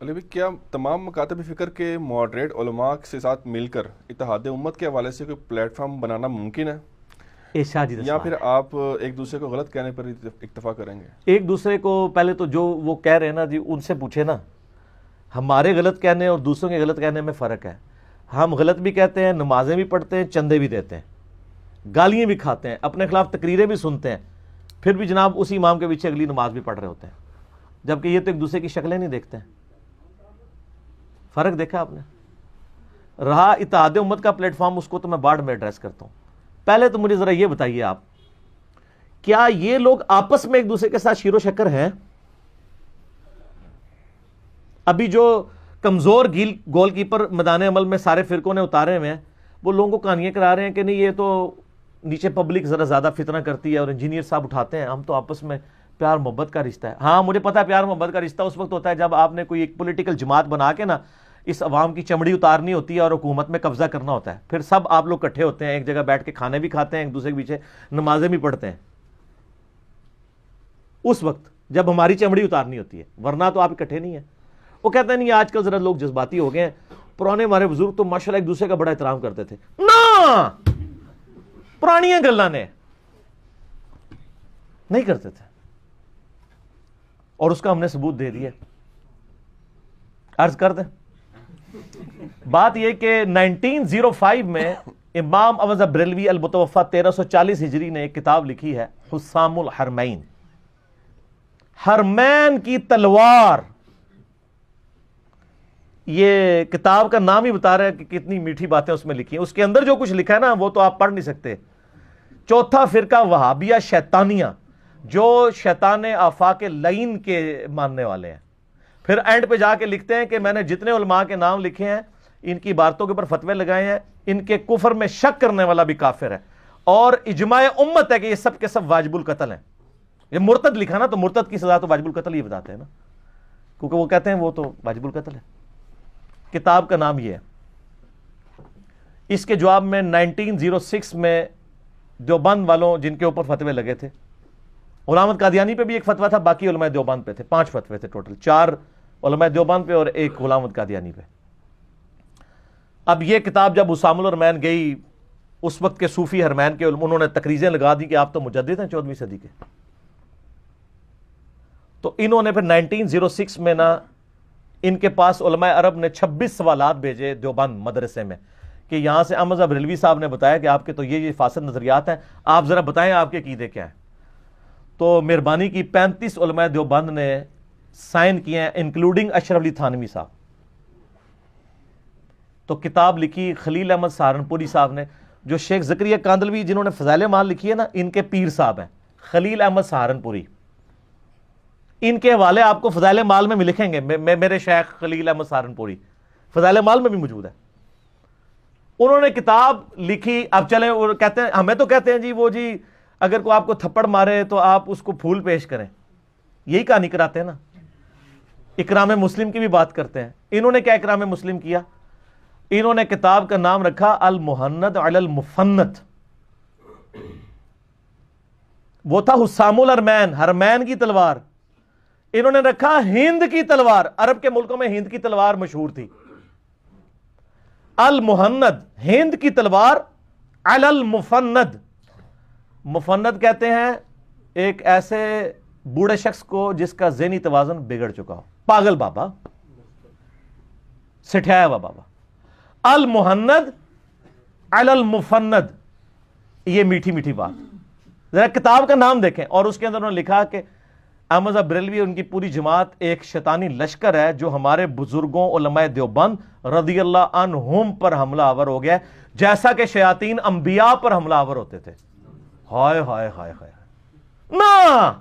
علی بھائی، کیا تمام مکاتب فکر کے ماڈریٹ علماء کے ساتھ مل کر اتحاد امت کے حوالے سے کوئی پلیٹ فارم بنانا ممکن ہے، یا پھر آپ ایک دوسرے کو غلط کہنے پر اکتفا کریں گے؟ ایک دوسرے کو پہلے تو جو وہ کہہ رہے ہیں نا جی، ان سے پوچھے نا. ہمارے غلط کہنے اور دوسروں کے غلط کہنے میں فرق ہے. ہم غلط بھی کہتے ہیں، نمازیں بھی پڑھتے ہیں، چندے بھی دیتے ہیں، گالیاں بھی کھاتے ہیں، اپنے خلاف تقریریں بھی سنتے ہیں، پھر بھی جناب اسی امام کے پیچھے اگلی نماز بھی پڑھ رہے ہوتے ہیں، جبکہ یہ تو ایک دوسرے کی شکلیں نہیں دیکھتے ہیں. فرق دیکھا آپ نے؟ رہا اتحاد امت کا پلیٹ فارم، اس کو تو میں بعد میں ایڈریس کرتا ہوں. پہلے تو مجھے ذرا یہ بتائیے آپ، کیا یہ لوگ آپس میں ایک دوسرے کے ساتھ شیر و شکر ہیں؟ ابھی جو کمزور گول کیپر میدان عمل میں سارے فرقوں نے اتارے ہوئے ہیں، وہ لوگوں کو کہانیاں کرا رہے ہیں کہ نہیں یہ تو نیچے پبلک ذرا زیادہ فتنہ کرتی ہے اور انجینئر صاحب اٹھاتے ہیں، ہم تو آپس میں پیار محبت کا رشتہ ہے. ہاں مجھے پتا ہے پیار محبت کا رشتہ اس وقت ہوتا ہے جب آپ نے کوئی ایک پولیٹیکل جماعت بنا کے نا اس عوام کی چمڑی اتارنی ہوتی ہے اور حکومت میں قبضہ کرنا ہوتا ہے، پھر سب آپ لوگ اکٹھے ہوتے ہیں، ایک جگہ بیٹھ کے کھانے بھی کھاتے ہیں، ایک دوسرے کے پیچھے نمازیں بھی پڑھتے ہیں، اس وقت جب ہماری چمڑی اتارنی ہوتی ہے، ورنہ تو آپ اکٹھے نہیں ہیں. وہ کہتے ہیں نہیں آج کل ذرا لوگ جذباتی ہو گئے ہیں، پرانے ہمارے بزرگ تو ماشاءاللہ ایک دوسرے کا بڑا احترام کرتے تھے. نا پرانیاں گلاں نے نہیں کرتے تھے، اور اس کا ہم نے ثبوت دے دیا. عرض کر دیں بات یہ کہ 1905 میں امام احمد بریلوی المتوفی 1340 ہجری نے ایک کتاب لکھی ہے حسام الحرمین، حرمین کی تلوار. یہ کتاب کا نام ہی بتا رہا ہے کہ کتنی میٹھی باتیں اس میں لکھی ہیں. اس کے اندر جو کچھ لکھا ہے نا وہ تو آپ پڑھ نہیں سکتے. چوتھا فرقہ وہابیہ شیطانیہ، جو شیطان آفاق لعین کے ماننے والے ہیں. پھر اینڈ پہ جا کے لکھتے ہیں کہ میں نے جتنے علماء کے نام لکھے ہیں ان کی عبارتوں کے اوپر فتوے لگائے ہیں، ان کے کفر میں شک کرنے والا بھی کافر ہے، اور اجماع امت ہے کہ یہ سب کے سب واجب القتل ہیں. یہ مرتد لکھا نا، تو مرتد کی سزا تو واجب القتل ہی بتاتے ہیں نا، کیونکہ وہ کہتے ہیں وہ تو واجب القتل ہے. کتاب کا نام یہ ہے. اس کے جواب میں 1906 میں دیوبند والوں جن کے اوپر فتوے لگے تھے، غلام احمد قادیانی پہ بھی ایک فتویٰ تھا، باقی علماء دیوبند پہ تھے، 5 فتوے تھے ٹوٹل، 4 علماء دیوبند پہ اور 1 غلام احمد قادیانی پہ. اب یہ کتاب جب حسام الحرمین گئی، اس وقت کے صوفی حرمین کے انہوں نے تقریزیں لگا دی کہ آپ تو مجدد ہیں 14ویں صدی کے. تو انہوں نے پھر 1906 میں نا ان کے پاس علماء عرب نے 26 سوالات بھیجے دیوبند مدرسے میں کہ یہاں سے احمد بریلوی صاحب نے بتایا کہ آپ کے تو یہ فاسد نظریات ہیں، آپ ذرا بتائیں آپ کے عقیدے کیا ہیں. تو مہربانی کی 35 علماء دیوبند نے سائن کیے ہیں، انکلوڈنگ اشرف علی تھانوی صاحب. تو کتاب لکھی خلیل احمد سہارنپوری صاحب نے، جو شیخ زکریا کاندلوی جنہوں نے فضائل اعمال لکھی ہے نا، ان کے پیر صاحب ہیں خلیل احمد سہارنپوری. ان کے حوالے آپ کو فضائل اعمال میں بھی لکھیں گے، میرے شیخ خلیل احمد سہارنپوری فضائل اعمال میں بھی موجود ہے. انہوں نے کتاب لکھی. اب چلیں وہ کہتے ہیں، ہمیں تو کہتے ہیں جی وہ جی اگر کوئی آپ کو تھپڑ مارے تو آپ اس کو پھول پیش کریں، یہی کہانی کراتے ہیں نا. اکرام مسلم کی بھی بات کرتے ہیں. انہوں نے کیا اکرام مسلم کیا؟ انہوں نے کتاب کا نام رکھا المہند علی المفند. وہ تھا حسام الحرمین، حرمین کی تلوار. انہوں نے رکھا ہند کی تلوار. عرب کے ملکوں میں ہند کی تلوار مشہور تھی. المہند ہند کی تلوار، علی المفند. مفند کہتے ہیں ایک ایسے بوڑھے شخص کو جس کا ذہنی توازن بگڑ چکا ہو، پاگل بابا، سٹھایا ہوا بابا. المہند علی المفند، یہ میٹھی میٹھی بات. ذرا کتاب کا نام دیکھیں، اور اس کے اندر انہوں نے لکھا کہ احمد بریلوی ان کی پوری جماعت ایک شیطانی لشکر ہے جو ہمارے بزرگوں علماء دیوبند رضی اللہ عنہم پر حملہ آور ہو گیا جیسا کہ شیاطین انبیاء پر حملہ آور ہوتے تھے. ہائے ہائے ہائے ہائے نا،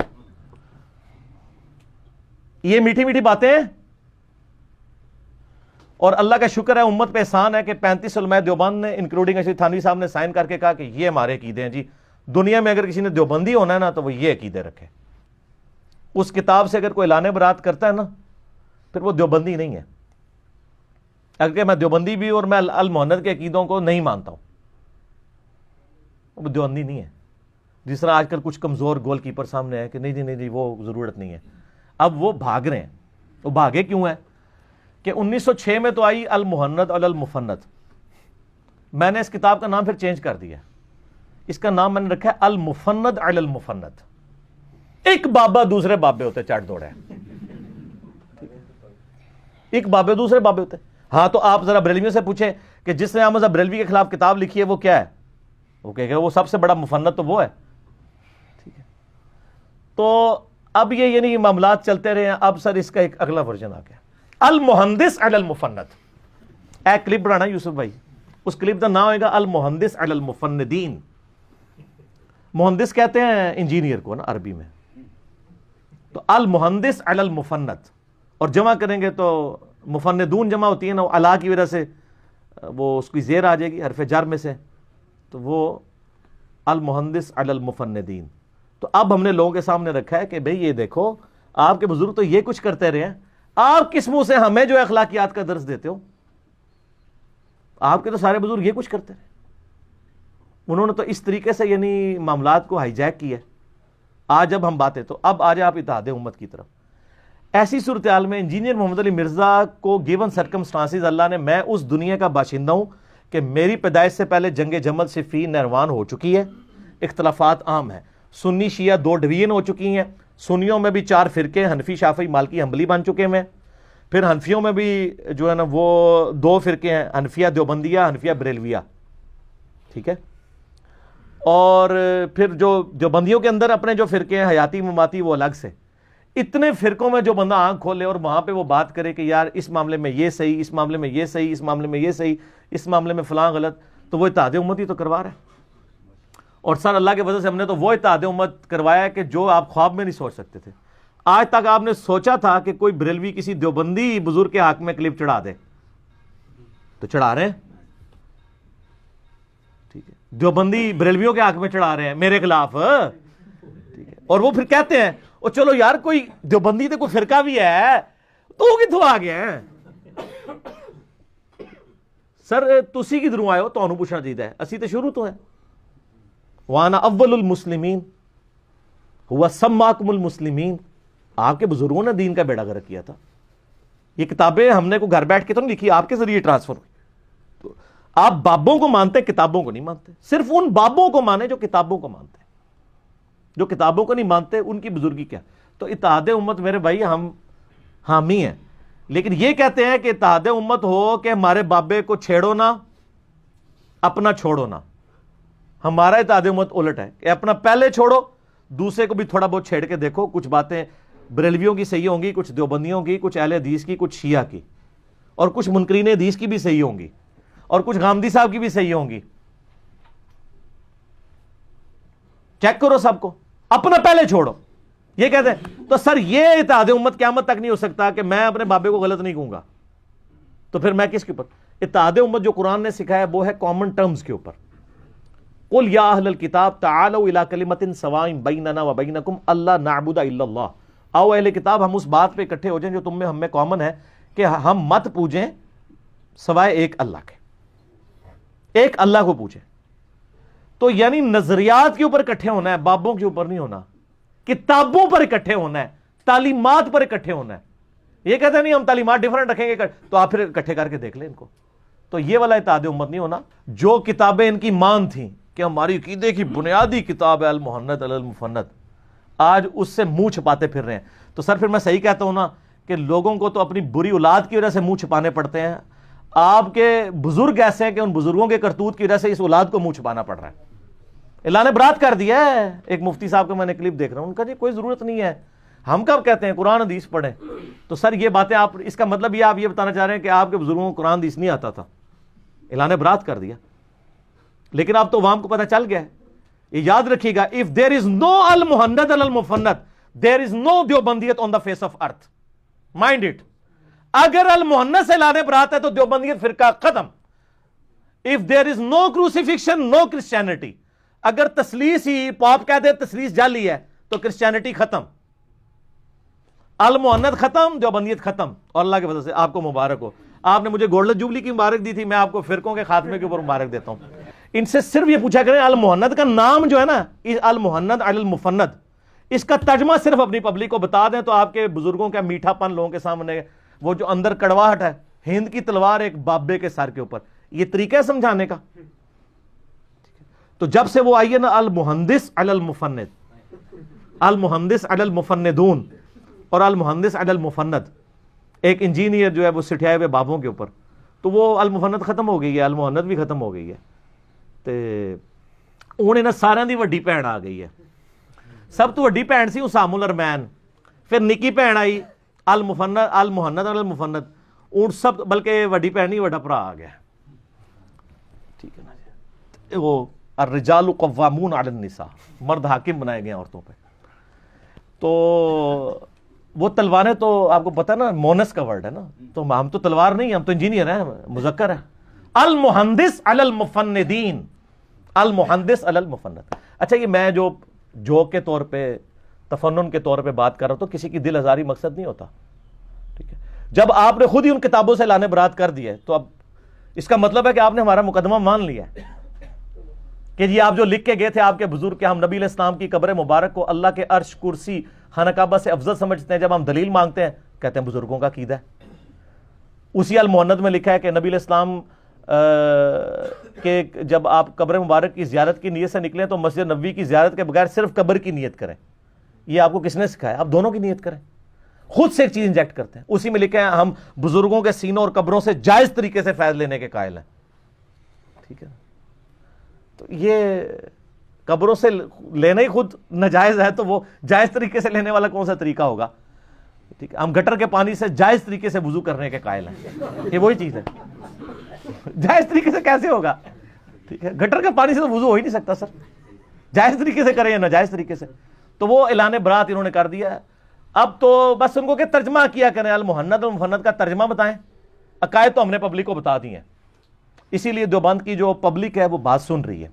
یہ میٹھی میٹھی باتیں ہیں. اور اللہ کا شکر ہے، امت پہ احسان ہے کہ 35 علماء دیوبند نے انکلوڈنگ اشرف تھانوی صاحب نے سائن کر کے کہا کہ یہ ہمارے عقیدے ہیں جی. دنیا میں اگر کسی نے دیوبندی ہونا ہے نا تو وہ یہ عقیدے رکھے. اس کتاب سے اگر کوئی اعلان برات کرتا ہے نا پھر وہ دیوبندی نہیں ہے. اگر میں دیوبندی بھی اور میں المہند کے عقیدوں کو نہیں مانتا ہوں، وہ دیوبندی نہیں ہے. جس طرح آج کل کچھ کمزور گول کیپر سامنے ہے کہ نہیں جی نہیں جی وہ ضرورت نہیں ہے. اب وہ بھاگ رہے ہیں. وہ بھاگے کیوں ہیں؟ کہ 1906 میں تو آئی المحند علی المفند، میں نے اس کتاب کا نام پھر چینج کر دیا، اس کا نام میں نے رکھا ہے المفند علی المفند۔ ایک بابا دوسرے بابے ہوتے چاٹ دوڑے، ایک بابے دوسرے بابے ہوتے۔ ہاں تو آپ ذرا بریلویوں سے پوچھیں کہ جس نے احمد بریلوی کے خلاف کتاب لکھی ہے وہ کیا ہے، وہ کہے گا وہ سب سے بڑا مفند تو وہ ہے، ٹھیک ہے۔ تو اب یہ یعنی معاملات چلتے رہے ہیں۔ اب سر اس کا ایک اگلا ورژن آ گیا، المحندث علی المفند۔ ایک کلپ بنانا یوسف بھائی، اس کلپ کا نام ہوئے گا المحندث علی المفندین۔ مہندس کہتے ہیں انجینئر کو نا عربی میں، تو المحندث علی المفند، اور جمع کریں گے تو مفندون جمع ہوتی ہے نا، الا کی وجہ سے وہ اس کی زیر آ جائے گی حرف جر میں سے، تو وہ المحندث علی المفندین۔ تو اب ہم نے لوگوں کے سامنے رکھا ہے کہ بھئی یہ دیکھو آپ کے بزرگ تو یہ کچھ کرتے رہے ہیں، آپ کس منہ سے ہمیں جو اخلاقیات کا درس دیتے ہو؟ آپ کے تو سارے بزرگ یہ کچھ کرتے رہے، انہوں نے تو اس طریقے سے یعنی معاملات کو ہائی جیک کیا ہے۔ آج جب ہم باتیں تو اب آ جائیں آپ اتحاد امت کی طرف۔ ایسی صورتحال میں انجینئر محمد علی مرزا کو گیون سرکمسٹانسز اللہ نے، میں اس دنیا کا باشندہ ہوں کہ میری پیدائش سے پہلے جنگ جمل صفین نہروان ہو چکی ہے، اختلافات عام ہیں، سنی شیعہ 2 ڈویژن ہو چکی ہیں، سنیوں میں بھی 4 فرقے، حنفی شافعی مالکی حنبلی بن چکے ہیں، پھر حنفیوں میں بھی جو ہے نا وہ 2 فرقے ہیں، حنفیہ دیوبندیہ، حنفیہ بریلویہ، ٹھیک ہے۔ اور پھر جو دیوبندیوں کے اندر اپنے جو فرقے ہیں حیاتی مماتی وہ الگ سے، اتنے فرقوں میں جو بندہ آنکھ کھولے اور وہاں پہ وہ بات کرے کہ یار اس معاملے میں یہ صحیح، اس معاملے میں یہ صحیح، اس معاملے میں یہ صحیح، اس معاملے میں فلاں غلط، تو وہ اتحاد امت ہی تو کروا رہا ہے۔ اور سر اللہ کی وجہ سے ہم نے تو وہ اتحاد امت کروایا ہے کہ جو آپ خواب میں نہیں سوچ سکتے تھے۔ آج تک آپ نے سوچا تھا کہ کوئی بریلوی کسی دیوبندی بزرگ کے حق میں کلپ چڑھا دے؟ تو چڑھا رہے ہیں، ٹھیک ہے، دیوبندی بریلویوں کے حق میں چڑھا رہے ہیں میرے خلاف، ٹھیک ہے، اور وہ پھر کہتے ہیں او چلو یار کوئی دیوبندی تو کوئی فرقہ بھی ہے، تو وہ کتوں آ گیا ہے؟ سر تسی کدھروں آئے ہو، تانوں پوچھنا چاہیے، اسی تو شروع تو ہے۔ وانا اول المسلمین ہوا سماکم المسلمین، آپ کے بزرگوں نے دین کا بیڑا غرق کیا تھا۔ یہ کتابیں ہم نے کو گھر بیٹھ کے تو نہیں لکھی، آپ کے ذریعے ٹرانسفر ہوئی۔ تو آپ بابوں کو مانتے، کتابوں کو نہیں مانتے، صرف ان بابوں کو مانے جو کتابوں کو مانتے، جو کتابوں کو نہیں مانتے ان کی بزرگی کیا۔ تو اتحاد امت میرے بھائی ہم حامی ہیں، لیکن یہ کہتے ہیں کہ اتحاد امت ہو کہ ہمارے بابے کو چھیڑو نہ، اپنا چھوڑو نہ۔ ہمارا اتحاد امت الٹ ہے کہ اپنا پہلے چھوڑو، دوسرے کو بھی تھوڑا بہت چھیڑ کے دیکھو، کچھ باتیں بریلویوں کی صحیح ہوں گی، کچھ دیوبندیوں کی، کچھ اہل حدیث کی، کچھ شیعہ کی، اور کچھ منکرین حدیث کی بھی صحیح ہوں گی، اور کچھ غامدی صاحب کی بھی صحیح ہوں گی۔ چیک کرو سب کو، اپنا پہلے چھوڑو۔ یہ کہتے ہیں تو سر یہ اتحاد امت قیامت تک نہیں ہو سکتا کہ میں اپنے بابے کو غلط نہیں کہوں گا، تو پھر میں کس کے اوپر؟ اتحاد امت جو قرآن نے سکھایا وہ ہے کامن ٹرمز کے اوپر۔ قل یا اہل الکتاب تعالوا الی کلمۃ سواء بیننا وبینکم الا نعبد الا اللہ، آؤ اہل کتاب ہم اس بات پہ اکٹھے ہو جائیں جو تم میں ہم میں کامن ہے کہ ہم مت پوجیں سوائے ایک اللہ کے، ایک اللہ کو پوجیں۔ تو یعنی نظریات کے اوپر اکٹھے ہونا ہے، بابوں کے اوپر نہیں ہونا، کتابوں پر اکٹھے ہونا ہے، تعلیمات پر اکٹھے ہونا ہے۔ یہ کہتے ہیں نہیں ہم تعلیمات ڈیفرنٹ رکھیں گے، تو آپ پھر اکٹھے کر کے دیکھ لیں ان کو۔ تو یہ والا اتحاد امت نہیں ہونا۔ جو کتابیں ان کی مان تھیں کہ ہماری عقیدے کی بنیادی کتاب ہے المحند علی المفند، آج اس سے منہ چھپاتے پھر رہے ہیں۔ تو سر پھر میں صحیح کہتا ہوں نا کہ لوگوں کو تو اپنی بری اولاد کی وجہ سے منہ چھپانے پڑتے ہیں، آپ کے بزرگ ایسے ہیں کہ ان بزرگوں کے کرتوت کی وجہ سے اس اولاد کو منہ چھپانا پڑ رہا ہے۔ اعلان برات کر دیا ہے ایک مفتی صاحب کا، میں نے کلپ دیکھ رہا ہوں، ان کا جی کوئی ضرورت نہیں ہے، ہم کب کہتے ہیں قرآن حدیث پڑھیں؟ تو سر یہ باتیں آپ، اس کا مطلب یہ آپ یہ بتانا چاہ رہے ہیں کہ آپ کے بزرگوں کو قرآن حدیث نہیں آتا تھا، اعلان برات کر دیا۔ لیکن اب تو عوام کو پتہ چل گیا ہے۔ یہ یاد رکھیے گا، if there is no Al Muhannad Ali Al Mufannad there is no دیوبندیت on the face of earth, mind it۔ اگر المحند سے اعلان برات ہے تو دیوبندیت فرقہ ختم۔ if there is no crucifixion no Christianity، اگر تسلیس ہی پاپ کہہ دے تسلیس جعلی ہے تو کرسچینٹی ختم، المحند ختم، دیوبندیت ختم۔ اور اللہ کے فضل سے آپ کو مبارک ہو، آپ نے مجھے گولڈن جوبلی کی مبارک دی تھی، میں آپ کو فرقوں کے خاتمے کے اوپر مبارک دیتا ہوں۔ ان سے صرف یہ پوچھا کریں المحند کا نام جو ہے نا المحند علی المفند، اس کا ترجمہ صرف اپنی پبلک کو بتا دیں تو آپ کے بزرگوں کا میٹھا پن لوگوں کے سامنے وہ جو اندر کڑواہٹ ہے، ہند کی تلوار ایک بابے کے سر کے اوپر، یہ طریقہ ہے سمجھانے کا. تو جب سے وہ آئی ہے نا المہندس علی المفند، المہندس علی المفندون اور المہندس علی المفند، ایک انجینئر جو ہے وہ سٹھائے ہوئے بابوں کے اوپر، تو وہ المفند ختم ہو گئی ہے، المہند بھی ختم ہو گئی ہے. تے انہیں نا سارے دی وڈی بھین آ گئی ہے. سب تو وڈی بھین سی اسام الارمین، پھر نکی بھین آئی المفند المہند علی المفند، اون سب بلکہ وڈی بھین نہیں وڈا بھرا آ گیا. ٹھیک ہے نا جی. وہ الرجال قوامون علی النساء، مرد حاکم بنائے گئے عورتوں پہ. تو وہ تلواریں تو آپ کو پتا نا مونس کا ورڈ ہے نا، تو ہم تو تلوار نہیں، ہم تو انجینئر ہیں، مذکر ہے. المہندس علی المفندین، المہندس علی المفند. اچھا یہ میں جو جوک کے طور پہ، تفنن کے طور پہ بات کر رہا ہوں، تو کسی کی دل آزاری مقصد نہیں ہوتا. ٹھیک ہے، جب آپ نے خود ہی ان کتابوں سے لانے برات کر دیا ہے تو اب اس کا مطلب ہے کہ آپ نے ہمارا مقدمہ مان لیا ہے کہ جی آپ جو لکھ کے گئے تھے آپ کے بزرگ کہ ہم نبی علیہ السلام کی قبر مبارک کو اللہ کے عرش، کرسی، خانہ کعبہ سے افضل سمجھتے ہیں. جب ہم دلیل مانگتے ہیں کہتے ہیں بزرگوں کا عقیدہ ہے. اسی المہند میں لکھا ہے کہ نبی علیہ السلام کہ جب آپ قبر مبارک کی زیارت کی نیت سے نکلیں تو مسجد نبوی کی زیارت کے بغیر صرف قبر کی نیت کریں. یہ آپ کو کس نے سکھایا؟ آپ دونوں کی نیت کریں. خود سے ایک چیز انجیکٹ کرتے ہیں. اسی میں لکھا ہے ہم بزرگوں کے سینوں اور قبروں سے جائز طریقے سے فیض لینے کے قائل ہیں. ٹھیک ہے، تو یہ قبروں سے لینا ہی خود ناجائز ہے، تو وہ جائز طریقے سے لینے والا کون سا طریقہ ہوگا؟ ٹھیک ہے، ہم گٹر کے پانی سے جائز طریقے سے وضو کرنے کے قائل ہیں. یہ وہی چیز ہے، جائز طریقے سے کیسے ہوگا؟ ٹھیک ہے، گٹر کے پانی سے تو وضو ہو ہی نہیں سکتا سر، جائز طریقے سے کریں یا ناجائز طریقے سے. تو وہ اعلان برات انہوں نے کر دیا ہے. اب تو بس ان کو کہ ترجمہ کیا کریں، المہند المفند کا ترجمہ بتائیں. عقائد تو ہم نے پبلک کو بتا دی ہیں، اسی لیے دیوبند کی جو پبلک ہے وہ بات سن رہی ہے.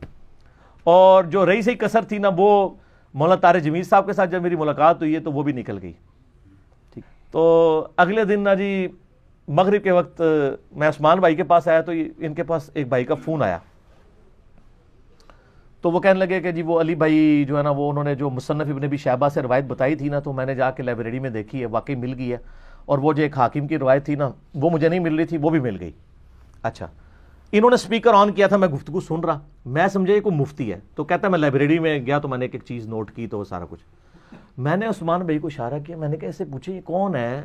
اور جو رہی صحیح کسر تھی نا، وہ مولانا طارق جمیل صاحب کے ساتھ جب میری ملاقات ہوئی ہے تو وہ بھی نکل گئی. ٹھیک، تو اگلے دن نا جی مغرب کے وقت میں عثمان بھائی کے پاس آیا تو ان کے پاس ایک بھائی کا فون آیا. تو وہ کہنے لگے کہ جی وہ علی بھائی جو ہے نا، وہ انہوں نے جو مصنف ابن ابی شیبہ سے روایت بتائی تھی نا، تو میں نے جا کے لائبریری میں دیکھی ہے، واقعی مل گئی ہے. اور وہ جو ایک حاکم کی روایت تھی نا، وہ مجھے نہیں مل رہی تھی، وہ بھی مل گئی. اچھا، انہوں نے سپیکر آن کیا تھا، میں گفتگو سن رہا، میں سمجھا یہ کوئی مفتی ہے. تو کہتا ہے میں لائبریری میں گیا تو میں نے ایک چیز نوٹ کی، تو وہ سارا کچھ میں نے عثمان بھائی کو اشارہ کیا. میں نے کہا اسے پوچھے یہ کون ہے؟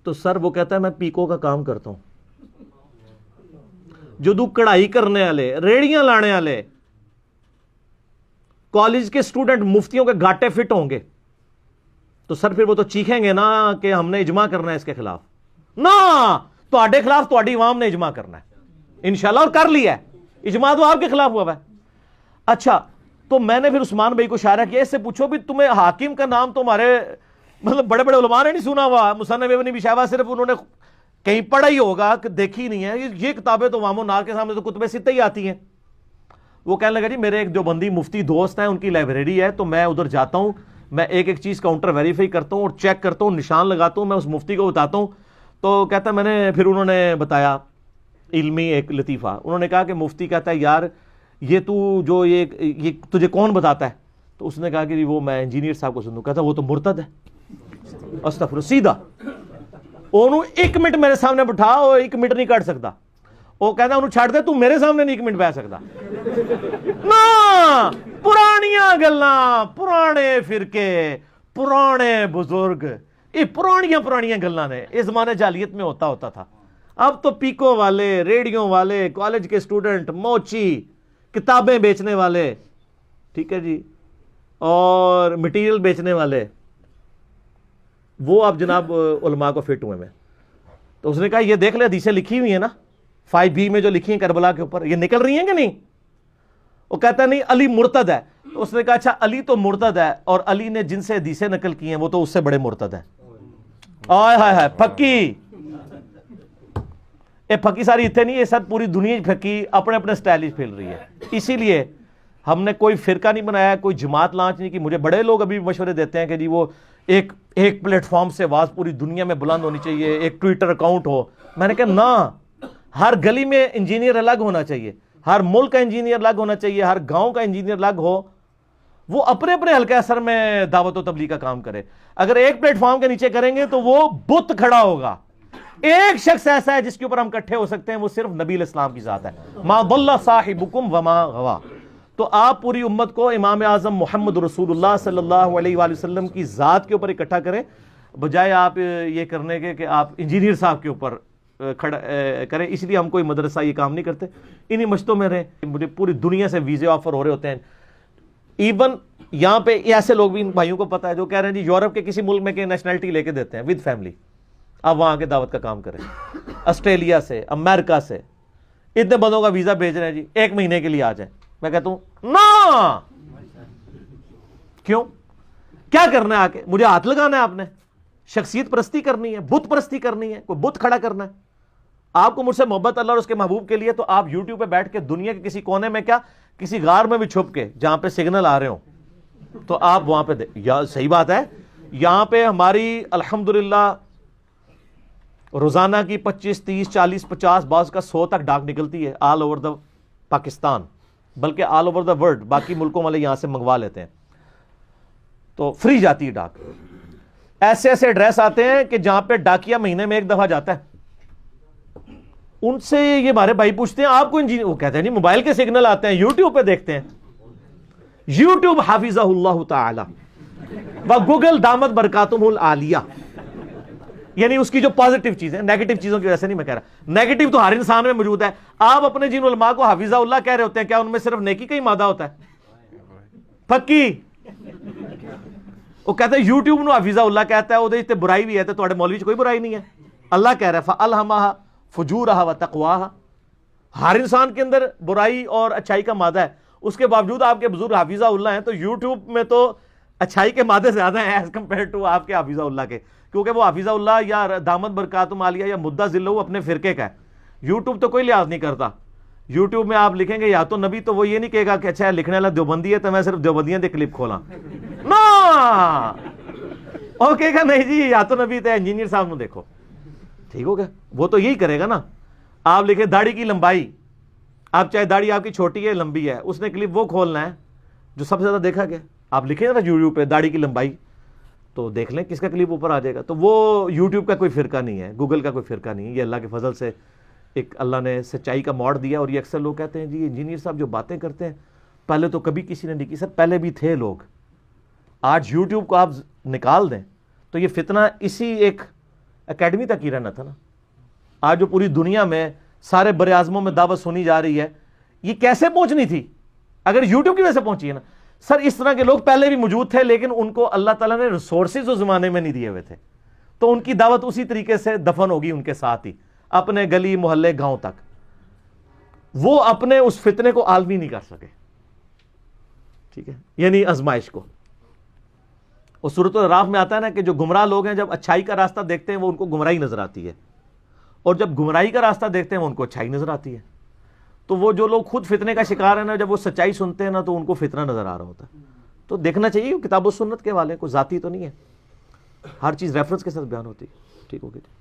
تو سر وہ کہتا ہے میں پیکو کا کام کرتا ہوں. جدو کڑھائی کرنے والے، ریڑیاں لانے والے کالج کے اسٹوڈنٹ مفتیوں کے گاٹے فٹ ہوں گے تو سر پھر وہ تو چیخیں گے نا کہ ہم نے اجماع کرنا ہے اس کے خلاف. نا تواڈے خلاف تواڈی عوام نے اجماع کرنا ہے انشاءاللہ، اور کر لیا ہے اجماع، تو آپ کے خلاف ہوا ہے. اچھا، تو میں نے پھر عثمان بھائی کو اشارہ کیا، اس سے پوچھو بھی تمہیں حاکم کا نام تمہارے مطلب بڑے بڑے علماء نے نہیں سنا ہوا، مصنف ابن ابی شیبہ صرف انہوں نے کہیں پڑھا ہی ہوگا کہ دیکھی نہیں ہے. یہ کتابیں تو عوام الناس کے سامنے تو کتب ستہ ہی آتی ہیں. وہ کہنے لگا جی میرے ایک دیوبندی مفتی دوست ہیں، ان کی لائبریری ہے، تو میں ادھر جاتا ہوں، میں ایک ایک چیز کاؤنٹر ویریفائی کرتا ہوں اور چیک کرتا ہوں، نشان لگاتا ہوں، میں اس مفتی کو بتاتا ہوں. تو کہتا ہے میں نے پھر انہوں نے بتایا علمی ایک لطیفہ. انہوں نے کہا کہ مفتی کہتا ہے یار یہ تو جو یہ تجھے کون بتاتا ہے؟ تو اس نے کہا کہ وہ میں انجینئر صاحب کو سنوں. کہتا وہ تو مرتد ہے. استغفر، سیدھا انہوں ایک منٹ میرے سامنے بٹھا، اور ایک منٹ نہیں کٹ سکتا. وہ کہتا انہوں چھاڑ دے، تو میرے سامنے نہیں ایک منٹ بیٹھ سکتا. نا پرانیاں گلاں، پرانے فرقے، پرانے بزرگ، یہ پرانیاں گلاں نے. اس زمانے جاہلیت میں ہوتا تھا. اب تو پیکو والے، ریڈیو والے، کالج کے اسٹوڈنٹ، موچی، کتابیں بیچنے والے، ٹھیک ہے جی، اور مٹیریل بیچنے والے، وہ اب جناب علماء کو فٹ ہوئے میں. تو اس نے کہا یہ دیکھ لے حدیثیں لکھی ہوئی ہیں نا 5B میں جو لکھی ہیں کربلا کے اوپر، یہ نکل رہی ہیں کہ نہیں؟ وہ کہتا نہیں علی مرتد ہے. تو اس نے کہا اچھا علی تو مرتد ہے، اور علی نے جن سے حدیثیں نقل کی ہیں وہ تو اس سے بڑے مرتد ہیں. آئے ہائے ہائے، پھکی یہ پھکی ساری اتنے نہیں، یہ سب پوری دنیا پھکی اپنے اپنے سٹائل پھیل رہی ہے. اسی لیے ہم نے کوئی فرقہ نہیں بنایا، کوئی جماعت لانچ نہیں کی. مجھے بڑے لوگ ابھی مشورے دیتے ہیں کہ جی وہ ایک پلیٹ فارم سے آواز پوری دنیا میں بلند ہونی چاہیے، ایک ٹویٹر اکاؤنٹ ہو. میں نے کہا نہ، ہر گلی میں انجینئر الگ ہونا چاہیے، ہر ملک کا انجینئر الگ ہونا چاہیے، ہر گاؤں کا انجینئر الگ ہو. وہ اپنے اپنے حلقہ اثر میں دعوت و تبلیغ کا کام کرے. اگر ایک پلیٹ فارم کے نیچے کریں گے تو وہ بت کھڑا ہوگا. ایک شخص ایسا ہے جس کے اوپر ہم اکٹھے ہو سکتے ہیں, وہ صرف نبی علیہ السلام کی ذات ہے. ما ضل صاحبکم وما غوا. تو آپ پوری امت کو امام اعظم محمد رسول اللہ صلی اللہ علیہ وآلہ وسلم کی ذات کے اوپر اکٹھا کریں, بجائے آپ یہ کرنے کے کہ آپ انجینئر صاحب کے اوپر کھڑا کریں. اس لیے ہم کوئی مدرسہ یہ کام نہیں کرتے, انہی مشتوں میں رہیں. مجھے پوری دنیا سے ویزے آفر ہو رہے ہوتے ہیں. ایون یہاں پہ ایسے لوگ بھی ان بھائیوں کو پتا ہے جو کہہ رہے ہیں جی یورپ کے کسی ملک میں کہ نیشنلٹی لے کے دیتے ہیں ود فیملی, آپ وہاں کے دعوت کا کام کریں. آسٹریلیا سے, امریکہ سے اتنے بندوں کا ویزا بھیج رہے ہیں جی, 1 مہینے کے لیے آ جائیں. میں کہتا ہوں نا, کیوں, کیا کرنا ہے آ کے, مجھے ہاتھ لگانا ہے آپ نے, شخصیت پرستی کرنی ہے, بت پرستی کرنی ہے, کوئی بت کھڑا کرنا ہے. آپ کو مجھ سے محبت اللہ اور اس کے محبوب کے لیے, تو آپ یوٹیوب پہ بیٹھ کے دنیا کے کسی کونے میں, کیا کسی غار میں بھی چھپ کے جہاں پہ سگنل آ رہے ہوں, تو آپ وہاں پہ یا صحیح بات ہے. یہاں پہ ہماری الحمدللہ روزانہ کی 25 30 40 50 بعض کا 100 تک ڈاک نکلتی ہے آل اوور دا پاکستان, بلکہ آل اوور دا ورلڈ. باقی ملکوں والے یہاں سے منگوا لیتے ہیں, تو فری جاتی ہے ڈاک. ایسے ایسے ایڈریس آتے ہیں کہ جہاں پہ ڈاکیا مہینے میں 1 دفعہ جاتا ہے. ان سے یہ ہمارے بھائی پوچھتے ہیں آپ کو انجینئر, وہ کہتے ہیں نہیں موبائل کے سگنل آتے ہیں, یوٹیوب پہ دیکھتے ہیں. یوٹیوب حافظہ اللہ تعالی و گوگل دامت برکاتہم العالیہ, یعنی اس کی جو پازیٹیو چیزیں, نیگیٹو چیزوں کی وجہ سے نہیں میں کہہ رہا, نیگیٹو تو ہر انسان میں موجود ہے. آپ اپنے جن علماء کو حافظہ اللہ کہہ رہے ہوتے ہیں, کیا ان میں صرف نیکی کا ہی مادہ ہوتا ہے؟ پکی وہ کہتے ہیں یوٹیوب نو حافظہ اللہ کہتا ہے, وہ تے برائی بھی ہے, تو تواڈے مولوی کوئی برائی نہیں ہے. اللہ کہہ رہا ہے فَأَلْهَمَهَا فُجُورَهَا وَتَقْوَاهَا. ہر انسان کے اندر برائی اور اچھائی کا مادہ ہے, اس کے باوجود آپ کے بزرگ حافظہ اللہ ہیں. تو یوٹیوب میں تو اچھائی کے مادے زیادہ ہیں ایز کمپیئر ٹو آپ کے حافظہ اللہ کے, کیونکہ وہ حافظہ اللہ یا دامت برکاتہم عالیہ یا مدہ ذلہ اپنے فرقے کا ہے. یوٹیوب تو کوئی لحاظ نہیں کرتا. یوٹیوب میں آپ لکھیں گے یا تو نبی, تو وہ یہ نہیں کہے گا کہ اچھا لکھنے والا دیوبندی ہے تو میں صرف دیوبندیاں دے کلپ کھولاں, نا وہ کہے گا نہیں جی یا تو نبی تو انجینئر صاحب نو دیکھو. ٹھیک ہو گیا, وہ تو یہی کرے گا نا. آپ لکھیں داڑھی کی لمبائی, آپ چاہے داڑھی آپ کی چھوٹی ہے لمبی ہے, اس نے کلپ وہ کھولنا ہے جو سب سے زیادہ دیکھا گیا. آپ لکھیں نا یوٹیوب پہ داڑھی کی لمبائی, تو دیکھ لیں کس کا کلپ اوپر آ جائے گا. تو وہ یوٹیوب کا کوئی فرقہ نہیں ہے, گوگل کا کوئی فرقہ نہیں ہے. یہ اللہ کے فضل سے ایک اللہ نے سچائی کا موڑ دیا. اور یہ اکثر لوگ کہتے ہیں جی انجینئر صاحب جو باتیں کرتے ہیں پہلے تو کبھی کسی نے نہیں کی. سر پہلے بھی تھے لوگ, آج یوٹیوب کو آپ نکال دیں تو یہ فتنہ اسی ایک اکیڈمی تک ہی رہنا تھا نا. آج جو پوری دنیا میں سارے بر اعظموں میں دعوت سنی جا رہی ہے, یہ کیسے پہنچنی تھی اگر یوٹیوب کی وجہ سے پہنچی ہے نا. سر اس طرح کے لوگ پہلے بھی موجود تھے, لیکن ان کو اللہ تعالیٰ نے ریسورسز اس زمانے میں نہیں دیے ہوئے تھے, تو ان کی دعوت اسی طریقے سے دفن ہوگی ان کے ساتھ ہی اپنے گلی محلے گاؤں تک. وہ اپنے اس فتنے کو عالمی نہیں کر سکے. ٹھیک ہے, یعنی آزمائش کو. اور سورۃ الاعراف میں آتا ہے نا کہ جو گمراہ لوگ ہیں جب اچھائی کا راستہ دیکھتے ہیں وہ ان کو گمراہی نظر آتی ہے, اور جب گمراہی کا راستہ دیکھتے ہیں وہ ان کو اچھائی نظر آتی ہے. تو وہ جو لوگ خود فتنے کا شکار ہیں نا, جب وہ سچائی سنتے ہیں نا تو ان کو فتنہ نظر آ رہا ہوتا ہے. تو دیکھنا چاہیے کتاب و سنت کے والے کو, ذاتی تو نہیں ہے, ہر چیز ریفرنس کے ساتھ بیان ہوتی ہے. ٹھیک ہو گیا.